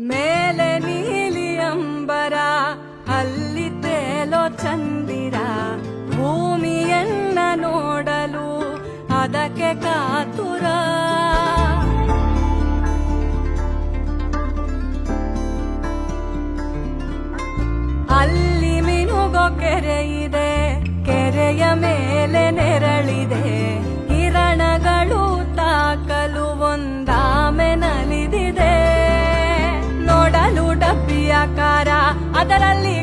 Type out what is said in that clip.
ಮೇಲೆ ನೀಲಿ ಅಂಬರ ಅಲ್ಲಿ ತೇಲೋ ಚಂದಿರ ಭೂಮಿಯನ್ನ ನೋಡಲು ಅದಕ್ಕೆ ಕಾತುರ ಅಲ್ಲಿ ಮಿನುಗೋ ಕೆರೆ ಇದೆ ಕೆರೆಯ ಮೇಲೆ ನೆರಳಿದೆ ಕಿರಣಗಳು ತಾಕಲು ಒಂದಾಮೆ ನಲಿದಿದೆ ನೋಡಲು ಡಬ್ಬಿಯಾಕಾರ ಅದರಲ್ಲಿ